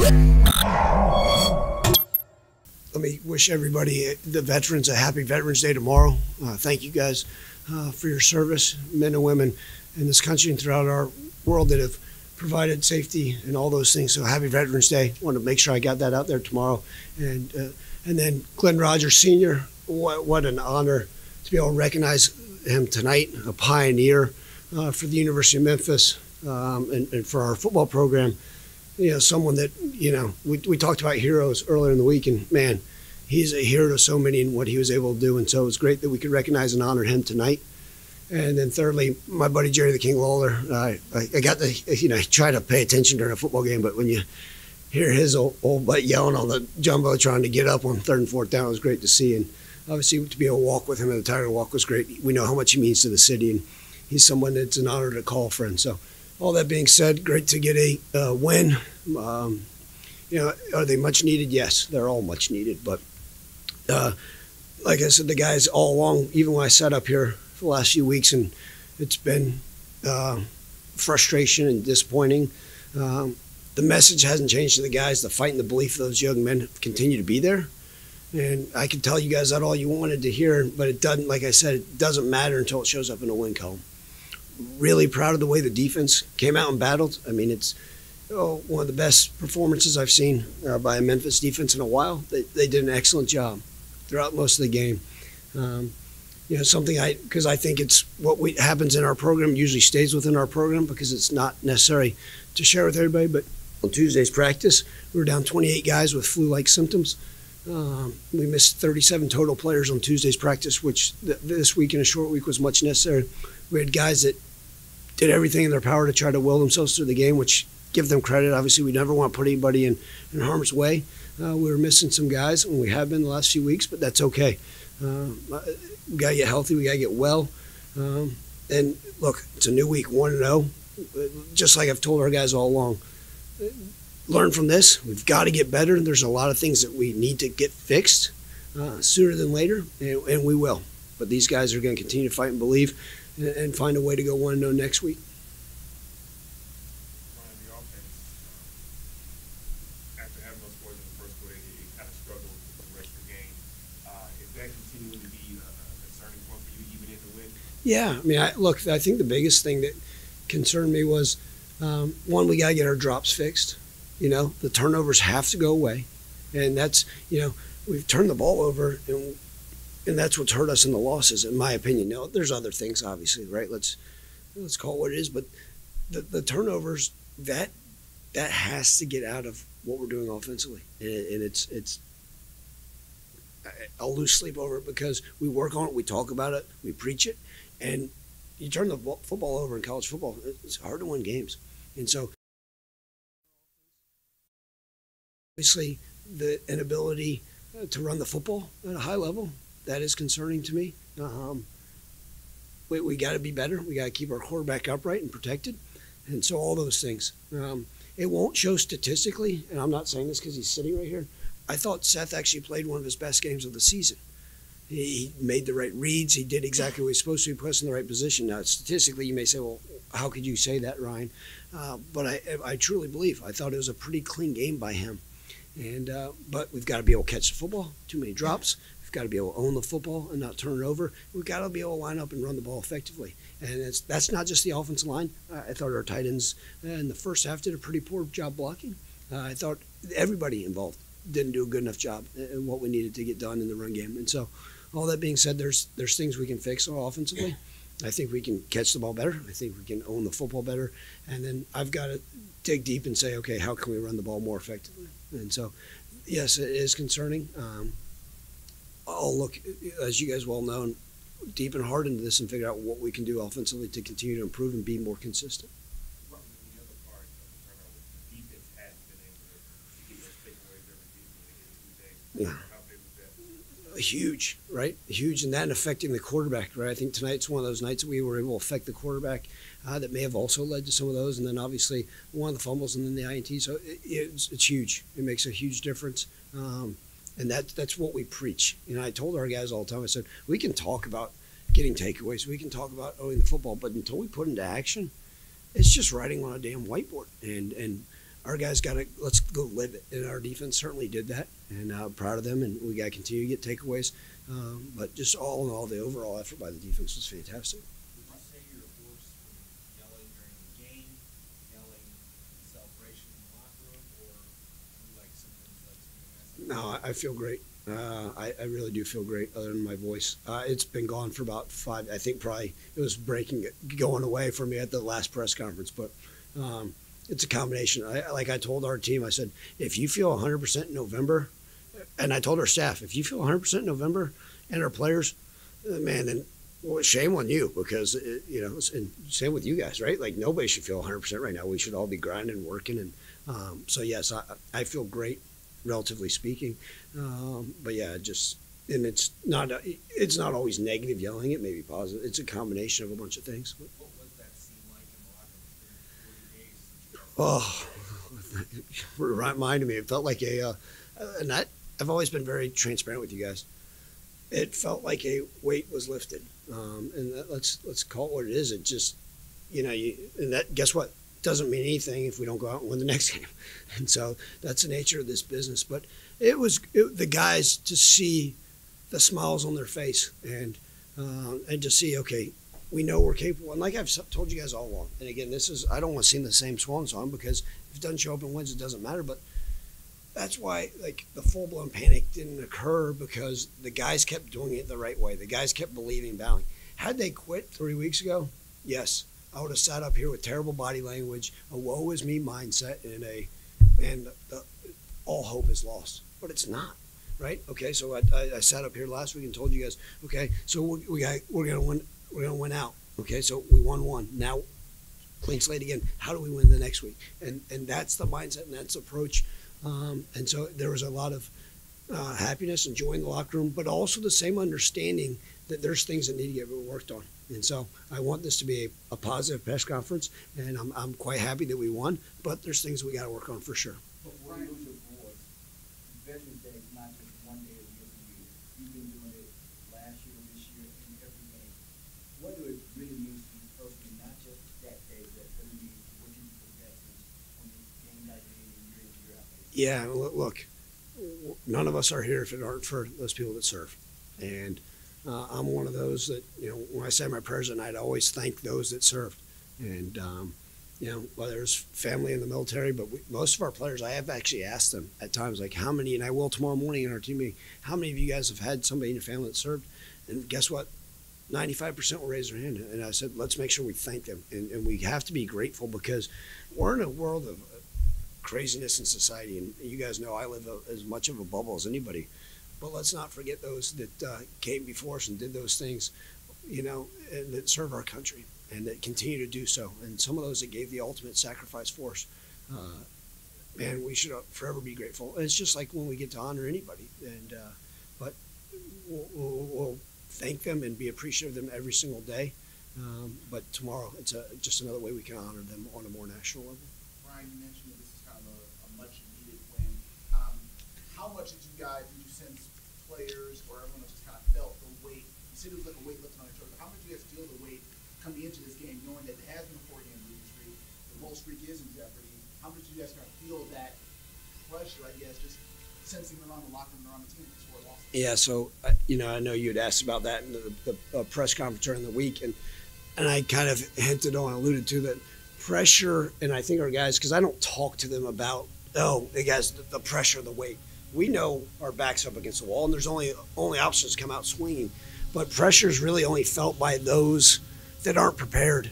Let me wish everybody, the veterans, a happy Veterans Day tomorrow. Thank you guys for your service, men and women in this country and throughout our world that have provided safety and all those things. So happy Veterans Day. I want to make sure I got that out there tomorrow. And then Glenn Rogers Sr., what an honor to be able to recognize him tonight, a pioneer for the University of Memphis and for our football program. You know, someone that, you know, we talked about heroes earlier in the week, and man, he's a hero to so many in what he was able to do. And so it was great that we could recognize and honor him tonight. And then thirdly, my buddy Jerry the King Lawler. I got to, you know, try to pay attention during a football game, but when you hear his old butt yelling on the jumbotron to get up on 3rd and 4th down, it was great to see. And obviously to be able to walk with him in the Tiger Walk was great. We know how much he means to the city, and he's someone that's an honor to call friend. So all that being said, great to get a win. You know, are they much needed? Yes, they're all much needed. But like I said, the guys all along, even when I sat up here for the last few weeks, and it's been frustration and disappointing. The message hasn't changed to the guys. The fight and the belief of those young men continue to be there. And I can tell you guys that all you wanted to hear, but it doesn't, like I said, it doesn't matter until it shows up in a win column. Really proud of the way the defense came out and battled. I mean, it's one of the best performances I've seen by a Memphis defense in a while. They did an excellent job throughout most of the game. You know, something because I think it's what happens in our program usually stays within our program because it's not necessary to share with everybody. But on Tuesday's practice, we were down 28 guys with flu-like symptoms. We missed 37 total players on Tuesday's practice, which this week in a short week was much necessary. We had guys that did everything in their power to try to will themselves through the game, which give them credit. Obviously, we never want to put anybody in harm's way. We were missing some guys, and we have been the last few weeks, but that's okay. We got to get healthy. We got to get well. And look, it's a new week, 1-0. Just like I've told our guys all along, learn from this. We've got to get better. There's a lot of things that we need to get fixed sooner than later, and we will. But these guys are going to continue to fight and believe and find a way to go 1-0 next week. Ryan, the offense, after having those scores in the first quarter, it kind of struggled with the rest of the game. Is that continuing to be a concerning point for you, even in the win? Yeah, I mean, I think the biggest thing that concerned me was, one, we got to get our drops fixed. You know, the turnovers have to go away. And that's, you know, we've turned the ball over, and that's what's hurt us in the losses, in my opinion. Now, there's other things, obviously, right? Let's call it what it is. But the turnovers, that has to get out of what we're doing offensively. And it's I'll lose sleep over it because we work on it, we talk about it, we preach it. And you turn the football over in college football, it's hard to win games. And so, obviously, the inability to run the football at a high level, that is concerning to me. We got to be better. We got to keep our quarterback upright and protected. And so all those things. It won't show statistically, and I'm not saying this because he's sitting right here. I thought Seth actually played one of his best games of the season. He made the right reads. He did exactly what he was supposed to. He put us in the right position. Now, statistically, you may say, well, how could you say that, Ryan? But I truly believe. I thought it was a pretty clean game by him. And but we've got to be able to catch the football. Too many drops. We've got to be able to own the football and not turn it over. We've got to be able to line up and run the ball effectively. And that's not just the offensive line. I thought our tight ends in the first half did a pretty poor job blocking. I thought everybody involved didn't do a good enough job in what we needed to get done in the run game. And so all that being said, there's things we can fix offensively. I think we can catch the ball better. I think we can own the football better. And then I've got to dig deep and say, okay, how can we run the ball more effectively? And so, yes, it is concerning. I'll look, as you guys well know, deep and hard into this and figure out what we can do offensively to continue to improve and be more consistent. Well, the other part of the turnover, the defense has been able to get those takeaways every season when they get a 2 days. Yeah. How big was that? Huge, right? Huge, and that affecting the quarterback, right? I think tonight's one of those nights that we were able to affect the quarterback that may have also led to some of those, and then obviously one of the fumbles and then the INT. So it's huge. It makes a huge difference, and that's what we preach. You know, I told our guys all the time, I said, we can talk about getting takeaways, we can talk about owning the football, but until we put into action, it's just writing on a damn whiteboard. And our guys let's go live it. And our defense certainly did that. And I'm proud of them. And we got to continue to get takeaways. But just all in all, the overall effort by the defense was fantastic. Would you say you're hoarse from yelling during the game, yelling in celebration in the locker room, or do you like symptoms like some No, I feel great. I really do feel great, other than my voice. It's been gone for about 5. I think probably it was going away for me at the last press conference. But it's a combination. Like I told our team, I said, if you feel 100% in November, and I told our staff, if you feel 100% in November, and our players, man, then well, shame on you, because and same with you guys, right? Like nobody should feel 100% right now. We should all be grinding and working, and so yes, I feel great, relatively speaking. But yeah, and it's not always negative yelling. It may be positive. It's a combination of a bunch of things. What was that scene like in the locker room during the 40 days? Oh, reminded me. It felt like and I've always been very transparent with you guys. It felt like a weight was lifted, and let's call it what it is. It just, and that, guess what? Doesn't mean anything if we don't go out and win the next game. And so that's the nature of this business. But the guys, to see the smiles on their face and to see, okay, we know we're capable. And like I've told you guys all along, and again, I don't want to sing the same swan song, because if it doesn't show up and wins, it doesn't matter. But that's why, like, the full-blown panic didn't occur, because the guys kept doing it the right way. The guys kept believing, battling. Had they quit 3 weeks ago, yes, I would have sat up here with terrible body language, a woe is me mindset, and all hope is lost. But it's not, right? Okay, so I sat up here last week and told you guys, okay, so we're gonna win. We're gonna win out. Okay, so we won one. Now, clean slate again. How do we win the next week? And that's the mindset, and that's the approach. And so there was a lot of happiness and joy in the locker room, but also the same understanding that there's things that need to get worked on. And so I want this to be a positive press conference, and I'm quite happy that we won, but there's things we got to work on for sure. Before you lose your board, Veterans Day is not just one day a year for you. You've been doing it last year, this year, and every game. What do it really mean to you personally, not just that day, but really mean what you do for veterans on this game by game and year in, year out basis? Yeah, look, none of us are here if it aren't for those people that serve. And I'm one of those that, when I say my prayers at night, I always thank those that served. And, whether it's family in the military, but most of our players, I have actually asked them at times, like, how many, and I will tomorrow morning in our team meeting, how many of you guys have had somebody in your family that served? And guess what? 95% will raise their hand. And I said, let's make sure we thank them. And we have to be grateful, because we're in a world of craziness in society. And you guys know I live as much of a bubble as anybody. But let's not forget those that came before us and did those things, and that serve our country and that continue to do so. And some of those that gave the ultimate sacrifice for us. Man, we should forever be grateful. And it's just like when we get to honor anybody. But we'll thank them and be appreciative of them every single day. But tomorrow, it's just another way we can honor them on a more national level. Ryan, you mentioned that this is kind of a much-needed win. How much did you sense players or everyone else just kind of felt the weight? You said it was like a weight lifted on your shoulders. How much do you guys feel the weight coming into this game, knowing that it has been a 4-game losing streak, the whole streak is in jeopardy? How much do you guys kind of feel that pressure, I guess, just sensing around the locker room and around the team before it lost? Yeah, so, I know you had asked about that in the press conference during the week, and I kind of hinted on, alluded to that pressure, and I think our guys, because I don't talk to them about, the pressure, the weight. We know our back's up against the wall, and there's only options to come out swinging. But pressure is really only felt by those that aren't prepared,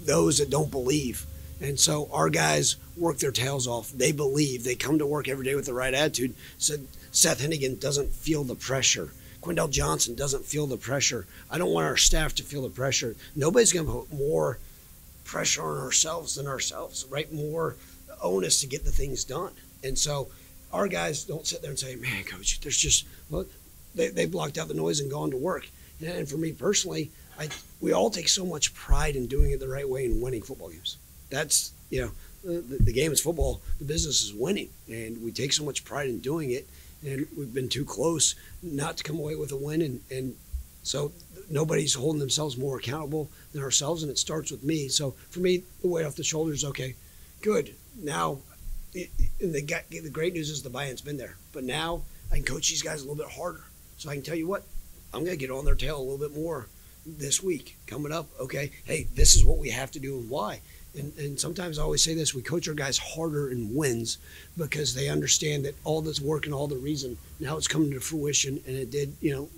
those that don't believe. And so our guys work their tails off. They believe. They come to work every day with the right attitude. Said Seth Hennigan doesn't feel the pressure. Quindell Johnson doesn't feel the pressure. I don't want our staff to feel the pressure. Nobody's going to put more pressure on ourselves than ourselves, right? More onus to get the things done. And so our guys don't sit there and say, man, coach, there's just, they blocked out the noise and gone to work. And for me personally, we all take so much pride in doing it the right way and winning football games. That's, the game is football, the business is winning. And we take so much pride in doing it. And we've been too close not to come away with a win. And so nobody's holding themselves more accountable than ourselves. And it starts with me. So for me, the weight off the shoulders, okay, good. Now and the great news is the buy-in's been there. But now I can coach these guys a little bit harder. So I can tell you what, I'm going to get on their tail a little bit more this week coming up. Okay, hey, this is what we have to do and why. And sometimes I always say this, we coach our guys harder in wins because they understand that all this work and all the reason, now it's coming to fruition, and it did,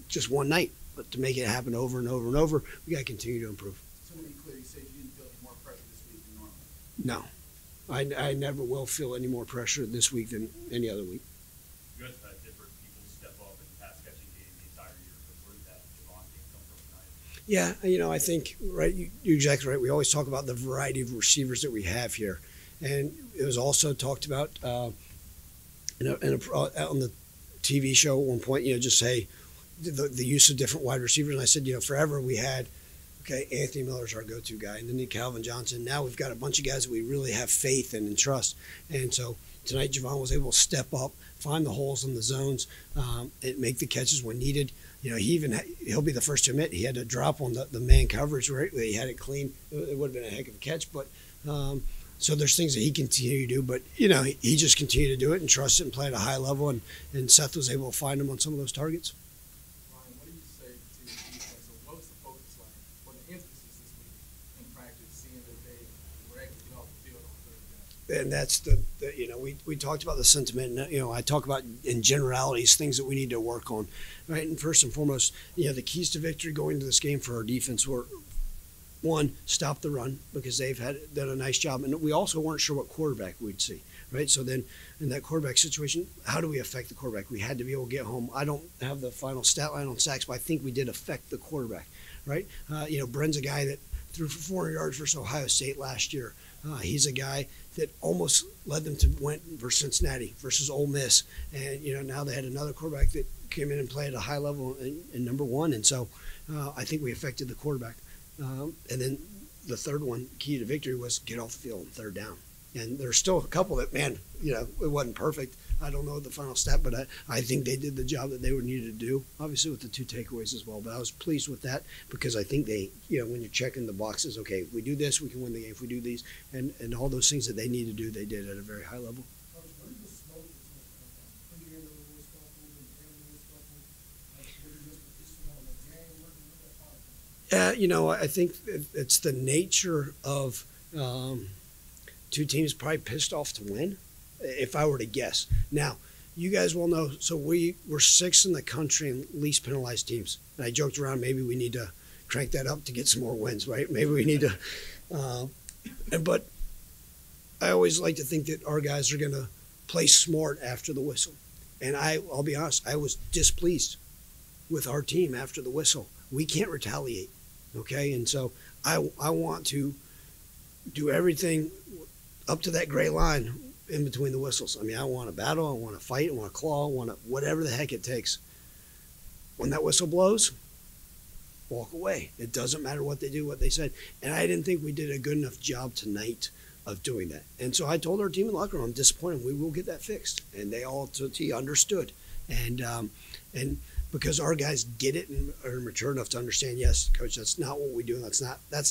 just one night. But to make it happen over and over and over, we got to continue to improve. So to be clear, you said you didn't feel any more pressure this week than normal. No, I never will feel any more pressure this week than any other week. You guys have had different people step up in the pass catching game the entire year, but where did that Javon game come from tonight? Yeah, I think, right, you're exactly right. We always talk about the variety of receivers that we have here. And it was also talked about on the TV show at one point, just say the use of different wide receivers. And I said, forever we had, Anthony Miller's our go-to guy, and then Calvin Johnson. Now we've got a bunch of guys that we really have faith in and trust. And so tonight Javon was able to step up, find the holes in the zones, and make the catches when needed. He'll be the first to admit he had to drop on the man coverage where he had it clean. It would have been a heck of a catch, but so there's things that he continue to do, but he just continued to do it and trust it and play at a high level, and Seth was able to find him on some of those targets. Ryan, what do you say to the defense? So what was the focus like? What the emphasis this week in practice, seeing that they were able to get off the field on third down? And that's we talked about the sentiment, and I talk about in generalities things that we need to work on, right? And first and foremost, the keys to victory going into this game for our defense were, one, stop the run, because they've done a nice job, and we also weren't sure what quarterback we'd see, right? So then in that quarterback situation, how do we affect the quarterback? We had to be able to get home. I don't have the final stat line on sacks, but I think we did affect the quarterback, right? Bren's a guy that threw for 400 yards versus Ohio State last year. He's a guy that almost led them to win versus Cincinnati versus Ole Miss, and now they had another quarterback that came in and played at a high level in number one, and so I think we affected the quarterback. And then the third one, key to victory, was get off the field on third down. And there's still a couple that, it wasn't perfect. I don't know the final stat, but I think they did the job that they would need to do, obviously with the 2 takeaways as well. But I was pleased with that because I think they, when you're checking the boxes, okay, if we do this, we can win the game. If we do these, and all those things that they need to do, they did at a very high level. Coach, where did the smoke come from? Pre-game of the little scuffle, and end of the scuffle? Like, was it just position on the game? Where did that come from? I think it's the nature of two teams probably pissed off to win, if I were to guess. Now, you guys will know, so we're 6th in the country in least penalized teams. And I joked around, maybe we need to crank that up to get some more wins, right? Maybe we need to. But I always like to think that our guys are going to play smart after the whistle. And I'll be honest, I was displeased with our team after the whistle. We can't retaliate. Okay, and so I want to do everything up to that gray line in between the whistles. I want to battle, I want to fight, I want to claw, I want to whatever the heck it takes. When that whistle blows, walk away. It doesn't matter what they do, what they said. And I didn't think we did a good enough job tonight of doing that. And so I told our team in the locker room, I'm disappointed. We will get that fixed. And they all understood. And because our guys get it and are mature enough to understand, yes, coach, that's not what we do. That's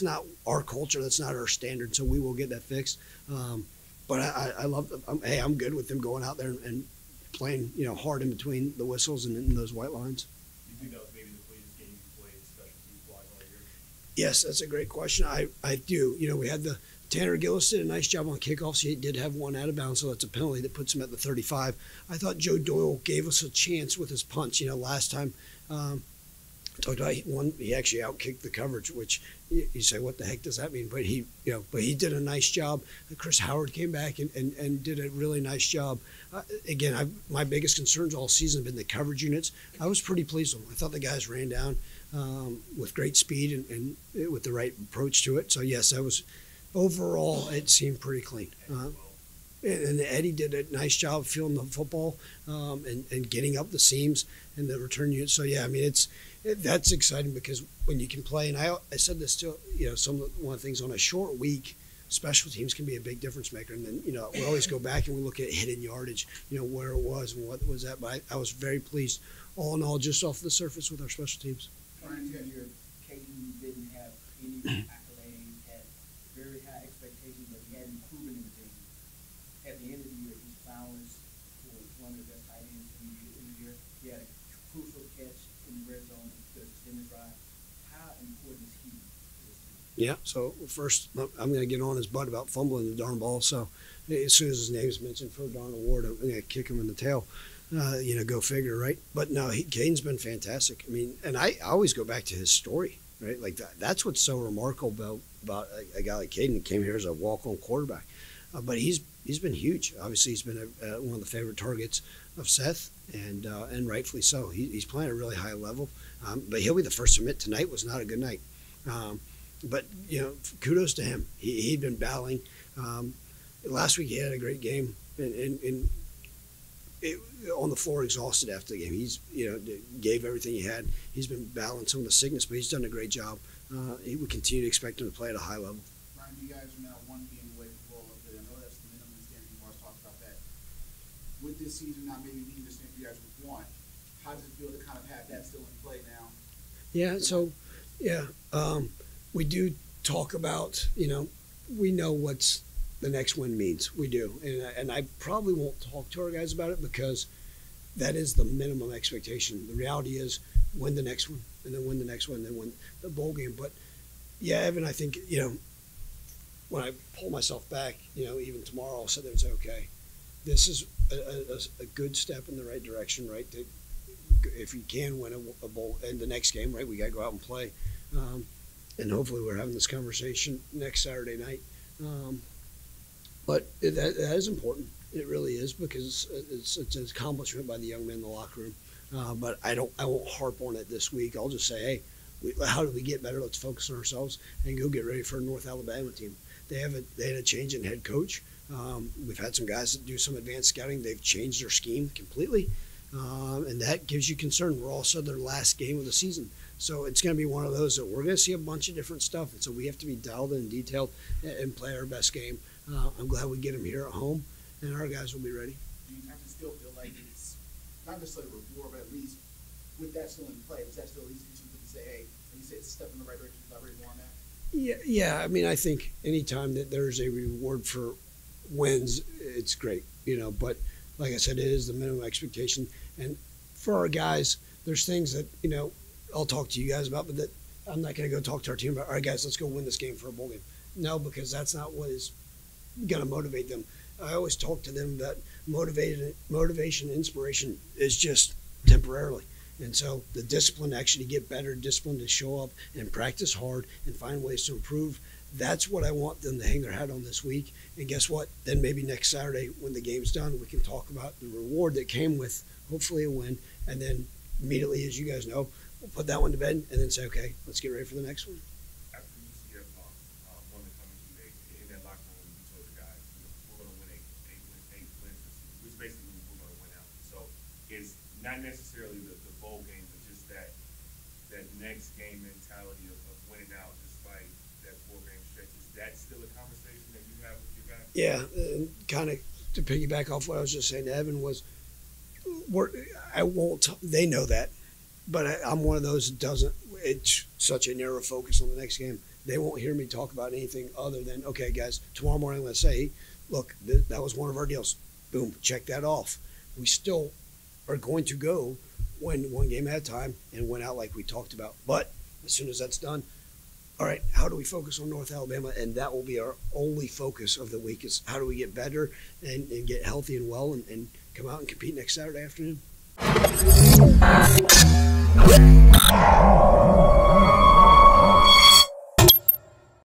not our culture. That's not our standard. So we will get that fixed. But I love them. I'm good with them going out there and playing, hard in between the whistles and in those white lines. Do you think that was maybe the cleanest game you played special teams-wise all year? Yes, that's a great question. I do. We had Tanner Gillis did a nice job on kickoffs. He did have one out of bounds, so that's a penalty that puts him at the 35. I thought Joe Doyle gave us a chance with his punch. Last time I talked about he actually outkicked the coverage, which you say, what the heck does that mean? But he did a nice job. Chris Howard came back and did a really nice job. Again, my biggest concerns all season have been the coverage units. I was pretty pleased with them. I thought the guys ran down with great speed and with the right approach to it. So yes, I was. Overall, it seemed pretty clean. And Eddie did a nice job feeling the football and getting up the seams and the return unit. So, yeah, that's exciting because when you can play, and I said this too, one of the things on a short week, special teams can be a big difference maker. And then, we always go back and we look at hidden yardage, where it was and what was that. But I was very pleased, all in all, just off the surface with our special teams. Ryan, your Caden didn't have any accolades, had very high expectations, but he hadn't proven anything. At the end of the year, Yeah. So first, I'm going to get on his butt about fumbling the darn ball. So as soon as his name's mentioned for a darn award, I'm going to kick him in the tail. Go figure, right? But no, Caden's been fantastic. I mean, and I always go back to his story, right? Like that's what's so remarkable about a guy like Caden that came here as a walk-on quarterback. But he's been huge. Obviously, he's been one of the favorite targets of Seth, and rightfully so. He's playing at a really high level. But he'll be the first to admit tonight was not a good night. But kudos to him. He'd been battling. Last week he had a great game, and on the floor exhausted after the game. He's gave everything he had. He's been battling some of the sickness, but he's done a great job. He would continue to expect him to play at a high level. Ryan, you guys are now one game away from bowl. I know that's the minimum standing. We've always talked about that. With this season not maybe being the same you guys would want, how does it feel to kind of have that still in play now? Yeah. So, we do talk about we know what's the next win means. We do, and I probably won't talk to our guys about it because that is the minimum expectation. The reality is win the next one, and then win the next one, and then win the bowl game. But yeah, Evan, I think when I pull myself back, even tomorrow, I'll sit there and say, okay, this is a good step in the right direction, right? If you can win a bowl in the next game, right, we got to go out and play, and hopefully we're having this conversation next Saturday night. But that is important. It really is because it's an accomplishment by the young men in the locker room. But I won't harp on it this week. I'll just say, hey, how do we get better? Let's focus on ourselves and go get ready for a North Alabama team. They had a change in head coach. We've had some guys that do some advanced scouting. They've changed their scheme completely, and that gives you concern. We're also their last game of the season. So it's going to be one of those that we're going to see a bunch of different stuff, and so we have to be dialed in and detailed and play our best game. I'm glad we get them here at home, and our guys will be ready. Do you have to still feel like it's not necessarily a reward, but at least with that still in play, does that still at least get you to say, hey, when you say it's a step in the right direction, elaborate more on that? Yeah. I mean, I think anytime that there's a reward for wins, it's great, But like I said, it is the minimum expectation, and for our guys, there's things that I'll talk to you guys about, but that I'm not going to go talk to our team about. All right, guys, let's go win this game for a bowl game. No, because that's not what is going to motivate them. I always talk to them that motivation, inspiration is just temporarily. And so the discipline to actually get better, discipline to show up and practice hard and find ways to improve, that's what I want them to hang their hat on this week. And guess what? Then maybe next Saturday when the game's done, we can talk about the reward that came with hopefully a win. And then immediately, as you guys know, we'll put that one to bed and then say, okay, let's get ready for the next one. After UCF lost, one of the comments you made in that locker room, you told the guys, we're going to win eight wins this season, which basically means we're going to win out. So it's not necessarily the bowl game, but just that next game mentality of winning out despite that 4-game stretch. Is that still a conversation that you have with your guys? Yeah, and kind of to piggyback off what I was just saying to Evan was, they know that. But I'm one of those that doesn't. It's such a narrow focus on the next game. They won't hear me talk about anything other than, okay, guys, tomorrow morning, let's say, look, that was one of our deals. Boom, check that off. We still are going to go win one game at a time and win out like we talked about. But as soon as that's done, all right, how do we focus on North Alabama? And that will be our only focus of the week is how do we get better and get healthy and well and come out and compete next Saturday afternoon.